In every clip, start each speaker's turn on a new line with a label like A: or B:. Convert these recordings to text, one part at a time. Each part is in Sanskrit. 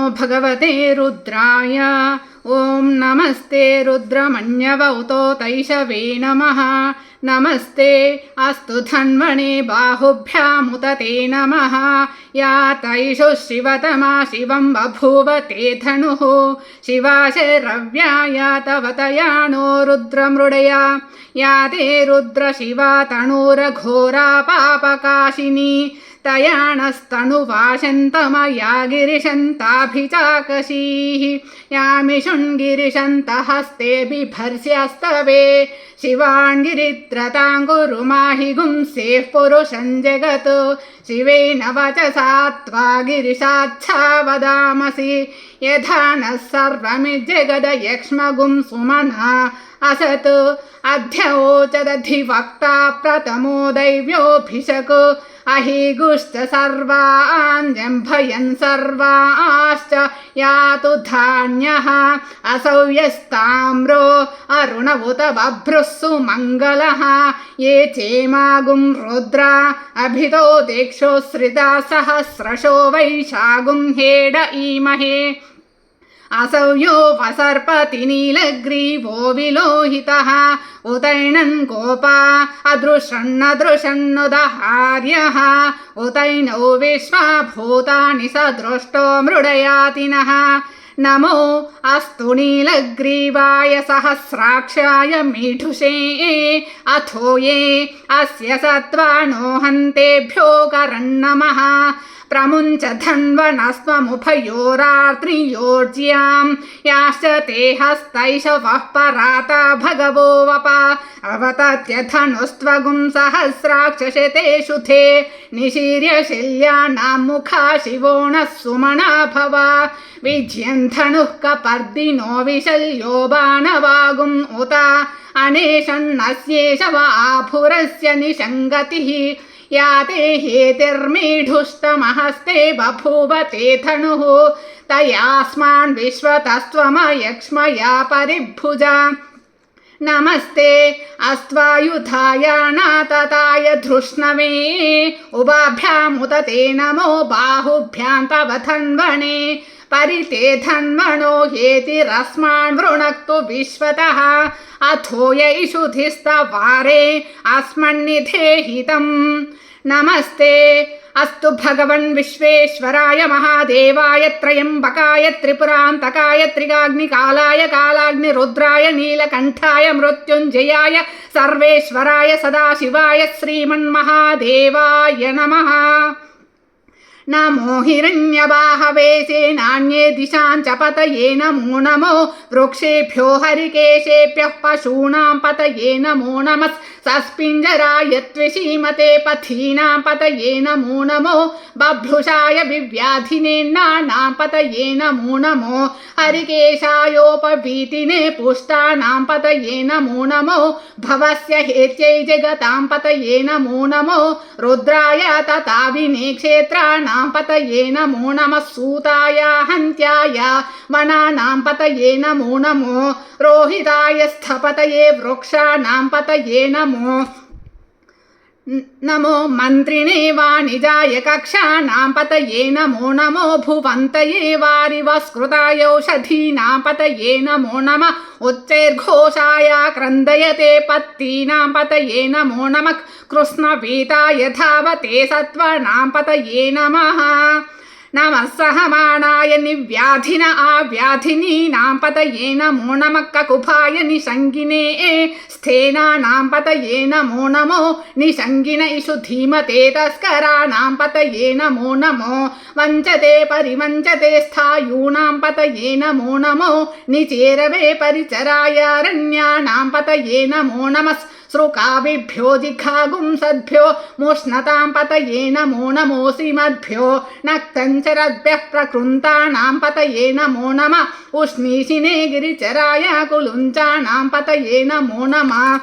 A: भगवते रुद्राय ॐ नमस्ते रुद्रमन्यवौतो तैषवे नमः। नमस्ते अस्तु धन्वणे बाहुभ्यामुत ते नमः। या तैषु शिवतमा शिवं बभूव ते धनुः। शिवा शरव्या या तव तयानो रुद्रमृडया। या ते रुद्रशिवा तणुरघोरा पापकाशिनी। तयानस्तनुवाशन्तमया गिरिशन्ताभिचाकशीः। यामिषुण्गिरिशन्तहस्ते बिभर्स्यस्तवे। शिवाङ्गिरित्रताङ्गुरु माहि गुंसेः पुरुषं जगत्। शिवेन वचसा त्वा गिरिशाच्छा वदामसि। यथा नः सर्वमिज्जगदयक्ष्मगुं सुमना असत्। अध्यवोचदधिवक्ता प्रथमो दैव्योऽभिषक्। अहिगुश्च सर्वाञ्जम्भयन् सर्वाश्च यातु धान्यः। असौ यस्ताम्रो अरुण उत बभ्रुः सुमङ्गलः। ये चेमागुं रुद्रा अभितो दिक्षोश्रिता सहस्रशो वैशागुं हेड ईमहे। असौ यो वसर्पति नीलग्रीवो विलोहितः। उतैनं गोपा अदृशन्नदृशन्नुदहार्यः। उतैनो विश्वभूतानि सदृष्टो मृडयातिनः। नमो अस्तु नीलग्रीवाय सहस्राक्षाय मीढुषे। अथो ये अस्य सत्त्वानो हन्तेभ्यो करन्नमः। प्रमुञ्च धन्वनस्त्वमुभयोरात्रियोर्ज्यां। याश्च ते हस्तैषवः पराता भगवो वपा। अवतत्य धनुस्त्वगुं सहस्राक्षशतेषु ते। निशीर्य शिल्यानां मुखा शिवो नः सुमना भव। विज्यन् धनुः कपर्दिनो विशल्यो बाणवागुम् उत। अनेशन्नस्येष व आभुरस्य निशङ्गतिः। या ते हेतिर्मीढुष्टमहस्ते बभूव ते धनुः। तयास्मान् विश्वतस्त्वमयक्ष्मया परिभुजा। नमस्ते अस्त्वायुधाय नातताय धृष्णवे। उभाभ्यामुत ते नमो बाहुभ्यां तव धन्वणे। परिते धन्वणो हेतिरस्मान् वृणक्तु विश्वतः। अथो यैषुधिस्तवारे अस्मन्निधेहितम्। नमस्ते अस्तु भगवन् विश्वेश्वराय महादेवाय त्र्यम्बकाय त्रिपुरान्तकाय त्रिगाग्निकालाय कालाग्निरुद्राय नीलकण्ठाय मृत्युञ्जयाय सर्वेश्वराय सदाशिवाय श्रीमन्महादेवाय नमः। नमो हिरण्यबाहवे सेनान्ये दिशां च पतये नमो नमो। वृक्षेभ्यो हरिकेशेभ्यः पशूनां पतये नमो नमः। सस्पिञ्जराय त्विषीमते पथीनां पतये नमो नमो। बभ्रुषाय विव्याधिनेन्नानां पतये नमो नमो। हरिकेशायोपवीतिने पुष्टानां पतये नमो नमो। भवस्य हेत्यै जगतां पतये नमो नमो। रुद्राय तथा विनेक्षेत्राणां पतये नमो नमः। सूताय हन्त्याय वनानां पतये नमो नमो। रोहिताय स्थपतये वृक्षाणां पतये नमो नमो। मन्त्रिणे वाणिजाय कक्षानां पतये नमो नमो। भुवन्तये वारिवस्कृताय औषधीनां पतये नमो नमः। उच्चैर्घोषाय क्रन्दयते पत्तीनां पतये नमो नमः। कृष्णवीताय धावते सत्त्वानां पतये नमः। नमः सहमानाय निव्याधिन आव्याधिनीनां पतये नमो नमः। ककुभाय निषङ्गिने स्थेनानां पतये नमो नमो। निषङ्गिन इषु धीमते तस्कराणां पतये नमो नमो। वञ्चते परिवञ्चते स्थायूनां पतये नमो नमो। निचेरवे परिचराय अरण्यानां पतये नमो नमः। श्रुकाविभ्यो जिघागुंसद्भ्यो मुष्णतां पतये नमो नमोऽसिमद्भ्यो। नक्तञ्चरद्भ्यः प्रकृन्तानां पतये नमो नमः। उष्णीषिने गिरिचराय कुलुञ्चानां पतये नमो नमः।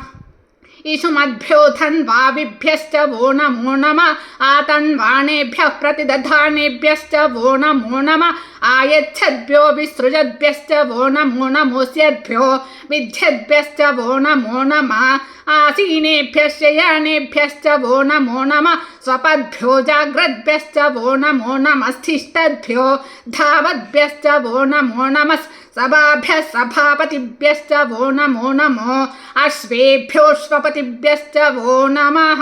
A: इषुमद्भ्यो धन्वाविभ्यश्च वो नमो नमः। आतन्वाणेभ्यः प्रतिदधानेभ्यश्च वो नमो नमः। आयच्छद्भ्यो विसृजद्भ्यश्च वो नमो नमोऽस्यद्भ्यो। विद्यद्भ्यश्च वो नमो नमः। आसीनेभ्यश्च यानेभ्यश्च वो नमो नमः। स्वपद्भ्यो जाग्रद्भ्यश्च वो नमो नमस्तिष्ठद्भ्यो धावद्भ्यश्च वो नमो नमः सभाभ्यः सभापतिभ्यश्च वो नमो नमो अश्वेभ्योऽश्वपतिभ्यश्च वो नमः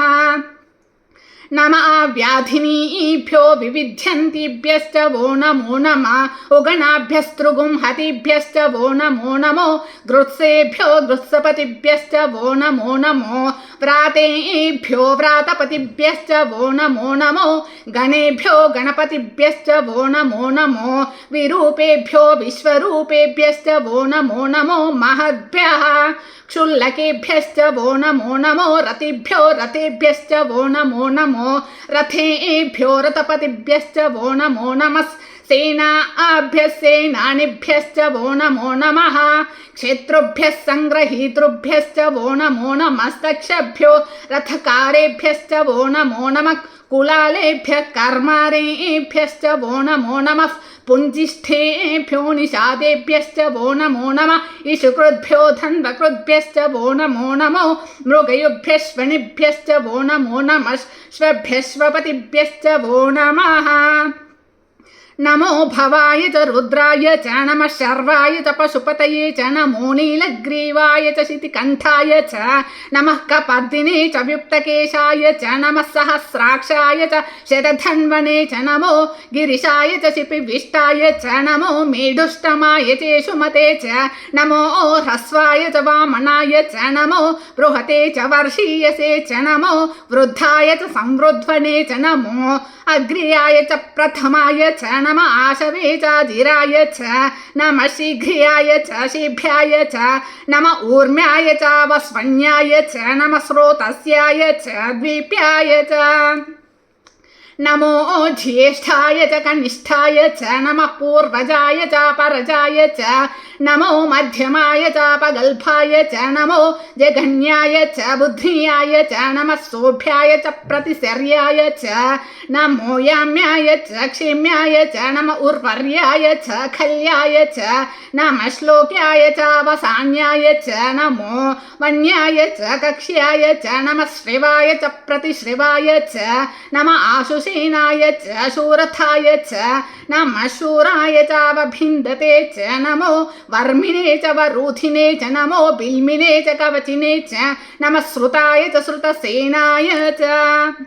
A: नमः व्याधिनीभ्यो विविध्यन्तिभ्यश्च वो नमो नमः उगणाभ्यस्तृगुंहतिभ्यश्च वो नमो नमो गृत्सेभ्यो गृत्सपतिभ्यश्च वो नमो नमो व्रातेभ्यो व्रातपतिभ्यश्च वो नमो नमो गणेभ्यो गणपतिभ्यश्च वो नमो नमो विरूपेभ्यो विश्वरूपेभ्यश्च वो नमो नमो महद्भ्यः क्षुल्लकेभ्यश्च वो नमो नमो रतिभ्यो रतेभ्यश्च वो नमो नमो रथेभ्यो रथपतिभ्यश्च वो नमो नमः सेनाभ्यः सेनानिभ्यश्च वो नमो नमः क्षेत्रुभ्यः संग्रहीतृभ्यश्च वो नमो नमस्तक्षभ्यो रथकारेभ्यश्च वो नमो नमः कुलालेभ्यः कर्मारेभ्यश्च वो नमो नमः पुञ्जिष्ठेभ्यो निषादेभ्यश्च वो नमो नमः इषुकृद्भ्यो धन्वकृद्भ्यश्च वो नमो नमो मृगयुभ्यश्वनिभ्यश्च वो नमो नमः श्वभ्यश्वपतिभ्यश्च वो नमः नमो भवाय च रुद्राय च नमः शर्वाय च पशुपतये च नमो नीलग्रीवाय च शितिकण्ठाय च नमः कपर्दिने च व्युक्तकेशाय च नमः सहस्राक्षाय च शतधन्वने च नमो गिरिशाय च शिपिविष्टाय च नमो मेढुष्टमाय चेषुमते च नमो ह्रस्वाय च वामनाय च नमो बृहते च वर्षीयसे च नमो वृद्धाय च संवृध्वने च नमो अग्र्याय च प्रथमाय च नमः आशवे च जिराय च नमः शीघ्रियाय च शीभ्याय च नमः ऊर्म्याय च वस्वन्याय च नमः स्रोतस्याय च द्वीप्याय च नमो ज्येष्ठाय च कनिष्ठाय च नमः पूर्वजाय च परजाय च नमो मध्यमाय च पगल्भाय च नमो जघन्याय च बुद्धियाय च नमः सोभ्याय च प्रतिशर्याय च नमो याम्याय च क्षेम्याय च नमः उर्वर्याय च खल्याय च नमः श्लोक्याय च वसान्याय च नमो वन्याय च कक्ष्याय च नमः श्रिवाय च प्रतिश्रिवाय च नमः आशुसेनाय च शूरथाय च नमः शूराय च वभिन्दते च नमो वर्मिणे च वरूथिने च नमो बिल्मिने च कवचिने च नमः श्रुताय च श्रुतसेनाय च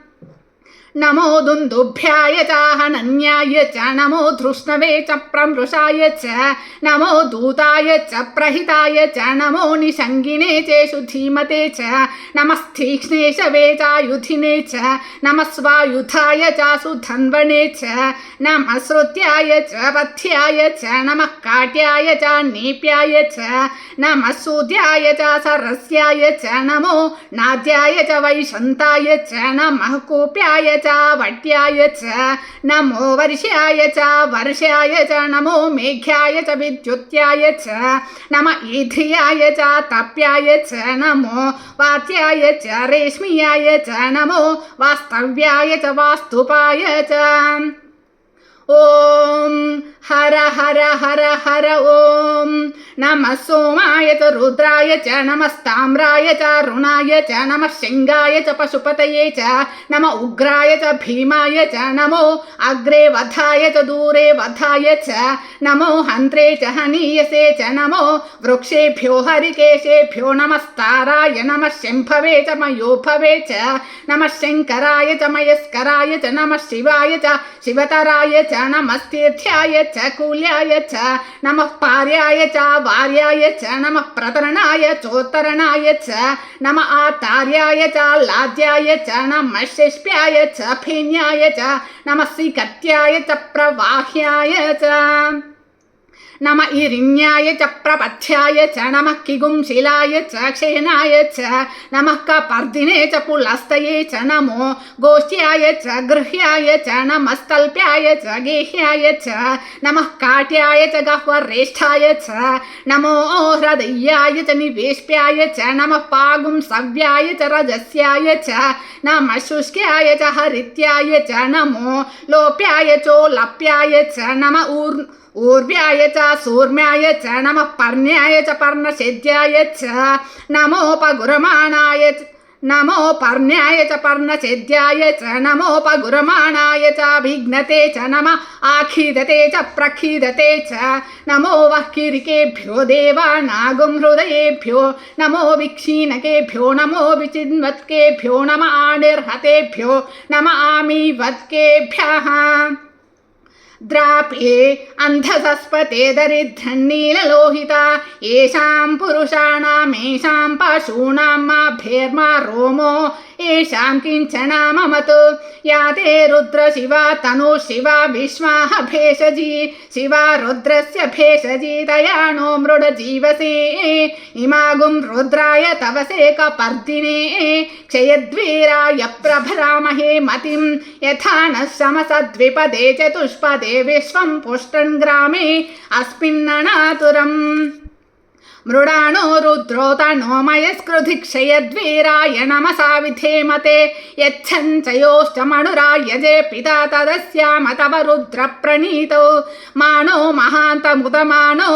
A: नमो दुन्दुभ्याय च हनन्याय च नमो धृष्णवे च प्रमृषाय च नमो दूताय च प्रहिताय च नमो निषङ्गिने चेषु धीमते च नमस्तीक्ष्णे शवे च युधिने च नमः स्वायुधाय च सुधन्वने च नमः श्रुत्याय च पथ्याय च नमः काट्याय च नेप्याय च नमः सूद्याय च सरस्याय च नमो नाद्याय च वैशन्ताय च नमः कूप्याय च वट्याय च नमो वर्ष्याय च वर्षाय च नमो मेघ्याय च विद्युत्याय च नमः ईध्रियाय च तप्याय च नमो वात्याय च रेश्मियाय च नमो वास्तव्याय च वास्तुपाय च ओम हर हर हर हर ओम नमः सोमाय च रुद्राय च नमस्ताम्राय च रुणाय च नमः सिंहाय च पशुपतये च नमः उग्राय च भीमाय च नमो अग्रे वधाय च दूरे वधाय च नमो हन्त्रे च हनीयसे च नमो वृक्षेभ्यो हरिकेशेभ्यो नमस्ताराय नमः शम्भवे च मयोभवे च नमः शङ्कराय च मयस्कराय च नमः शिवाय च शिवतराय च नमस्तीर्थ्याय च कूल्याय च नमः पार्याय च वार्याय च नमः प्रतरणाय चोत्तरणाय च नमः आतार्याय च लाद्याय च नमः शिष्प्याय च फेन्याय च नमः सिकत्याय च प्रवाह्याय च नमः इरिण्याय च प्रपथ्याय च नमः किगुंशिलाय च क्षेनाय च नमः कपर्दिने च पुलस्तये च नमो गोष्ठ्याय च गृह्याय च नमः स्तल्प्याय च गेह्याय च नमः काट्याय च गह्वरेष्ठाय च नमो हृदयाय च निवेश्प्याय च नमः पागुंसव्याय च रजस्याय च नमः शुष्क्याय च हरित्याय च नमो लोप्याय चोलप्याय च नमः ऊर्व्याय च सूर्म्याय च नमः पर्ण्याय च पर्णसेद्याय च नमोपगुरमाणाय नमो पर्ण्याय च पर्णछेद्याय च नमोपगुरमाणाय च विघ्नते च नम आखीदते च प्रखीदते च नमो वह्किरिकेभ्यो देवानागुं हृदयेभ्यो नमो विक्षीणकेभ्यो नमो विचिन्वत्केभ्यो नम आनिर्हतेभ्यो नम आमीवत्केभ्यः द्राप्ये अन्धसस्पते दरिद्रन्नीललोहिता येषां पुरुषाणामेषां पशूनां मा भेर्मा रोमो येषां किञ्चना ममतु या ते रुद्र शिवा तनु शिवा विश्वाः भेषजी शिवा रुद्रस्य भेषजी दयानो मृड जीवसे इमागुं रुद्राय तवसे कपर्दिने क्षयद्वीराय प्रभरामहे मतिं यथा नः शमसद्विपदे चतुष्पदे विश्वं पुष्टन् ग्रामे अस्मिन्ननातुरम् मृडानो रुद्रो तनो मयस्कृधिक्षयद्वीराय नमसा विधेमते यच्छञ्चयोश्चमनुरायजे पिता तदस्याम तव रुद्रप्रणीतौ मानो महान्तमुतमानो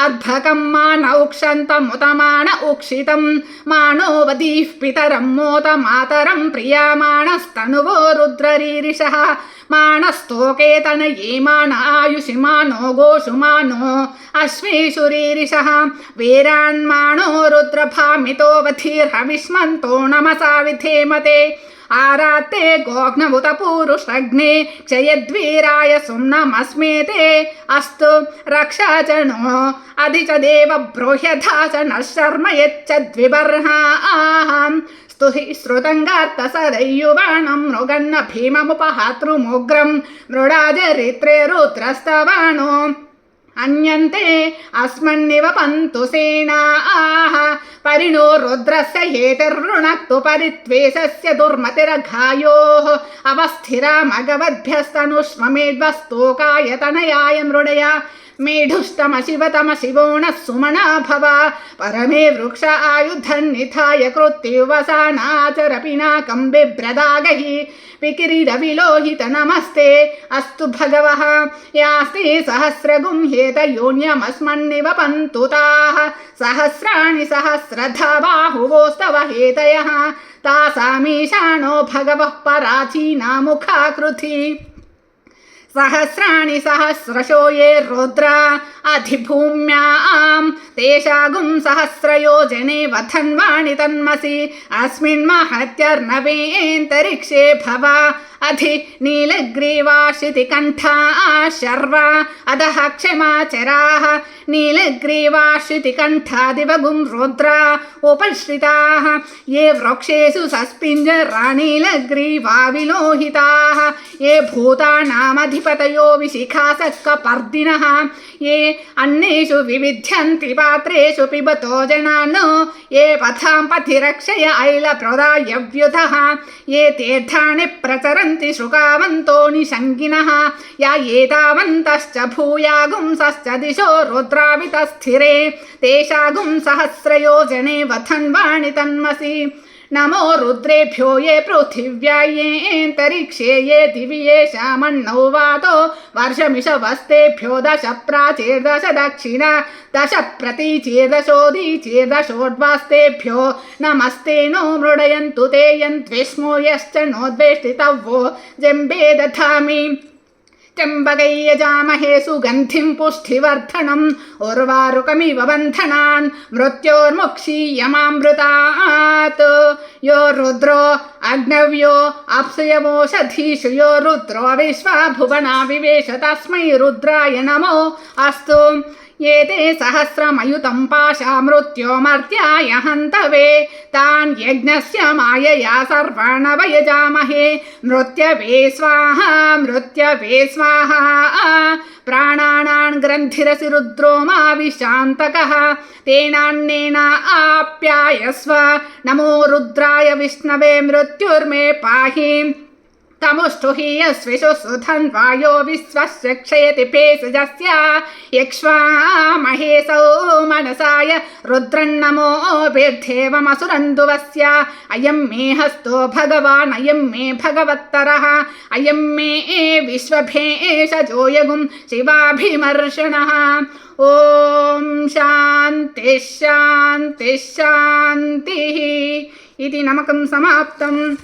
A: अर्धकं मानौक्षन्तमुतमान उक्षितं मानो वदीः पितरं मोत मातरं प्रियामाणस्तनुवो रुद्ररीरिषः मानस्तोकेतन ये मान आयुषिमानो गोषुमानो अश्वेषुरीरिषः वीरान्मानो रुद्रभामितो वधीर्हविष्मन्तो नमसा विधेमते आराते गोघ्नभूत पूरुषग्ने क्षयद्वीराय सुम्नमस्मेते अस्तु रक्षा च नो अधि च देव ब्रूह्यथा च नः शर्म यच्चद्विबर्हाम् स्तुहि श्रुतङ्गार्तसदैयुवाणं मृगन्न भीममुपहातृमुग्रं मृडाजरित्रे रुद्रस्तवानो अन्यन्ते अस्मन्निव पन्तु सेनाः परिणो रुद्रस्य हेतिर्ऋणक्तु परित्वेषस्य दुर्मतिरघायोः अवस्थिरा मगवद्भ्यस्तनुष्ममेद्वस्तोकाय तनयाय मृडया मेढुष्टमशिवतम शिवो नः सुमना भव परमे वृक्ष आयुधन्निथाय कृत्युवसानाचरपिनाकं बिभ्रदागहि विकिरीरविलोहित नमस्ते अस्तु भगवः यास्ते सहस्रगुं हेतयोन्यमस्मन्निव पन्तु ताः सहस्राणि सहस्रधा बाहुवोस्तव हेतयः तासामीशानो भगवः पराचीना मुखाकृति सहस्राणि सहस्रशो ये रुद्र अधिभूम्यां तेषागुं सहस्रयोजने वधन्वाणि तन्मसि अस्मिन् महत्यर्णवेऽन्तरिक्षे भव अधि नीलग्रीवाशितिकण्ठा शर्वा अधः क्षमाचराः नीलग्रीवाशितिकण्ठादिवगुं रुद्रा उपश्रिताः ये वृक्षेषु सस्पिञ्जरा नीलग्रीवा विलोहिताः ये भूतानामधिपतयो विशिखासक्कपर्दिनः ये अन्नेषु विविध्यन्ति पात्रेषु पिबतो जनान् ये पथां पथिरक्षय ऐलप्रदायव्युतः ये तीर्थानि प्रचरन्ति शुकावन्तो निषङ्गिनः या एतावन्तश्च भूयागुंसश्च दिशो रुद्रावितस्थिरे तेषागुं सहस्रयोजने वथन्वाणि तन्मसि नमो रुद्रेभ्यो ये पृथिव्या येऽन्तरिक्षे ये दिवि येषामन्नौ वातो वर्षमिषवस्तेभ्यो दश प्राचीर्दश दक्षिणा दश प्रतीचीर्दशोदीचीर्दशोर्ध्वस्तेभ्यो नमस्ते नो मृडयन्तु ते यन्त्विष्मो यश्च नोद्वेष्टितव्यो जम्बे दधामि त्र्यम्बकैर्यजामहे सुगन्धिं पुष्टिवर्धनम् उर्वारुकमिव बन्धनान् मृत्योर्मुक्षीयमामृतात् यो रुद्रो अग्नव्यो अप्सुयवोषधीषु यो रुद्रो विश्वा भुवना विवेश तस्मै रुद्राय नमो अस्तु ये ते सहस्रमयुतं पाशा मृत्योमर्त्याय हन्तवे तान् यज्ञस्य मायया सर्वान् वयजामहे मृत्यवे स्वाहा प्राणानां ग्रन्थिरसि रुद्रो मा विशान्तकः तेनान्नेन आप्यायस्व नमो रुद्राय विष्णवे मृत्युर्मे पाहि तमुष्टु हि यस्विषु सुधन्वायो विश्वस्य क्षयति पेशजस्य यक्ष्वामहेशौ मनसाय रुद्रन्नमो बिर्देवमसुरन्दुवस्य अयं मे हस्तो भगवान् अयं मे भगवत्तरः अयं मे विश्वभेषजो यगुं शिवाभिमर्षणः। ఓం శాంతి శాంతి శాంతి. ఇది నమకం సమాప్తం.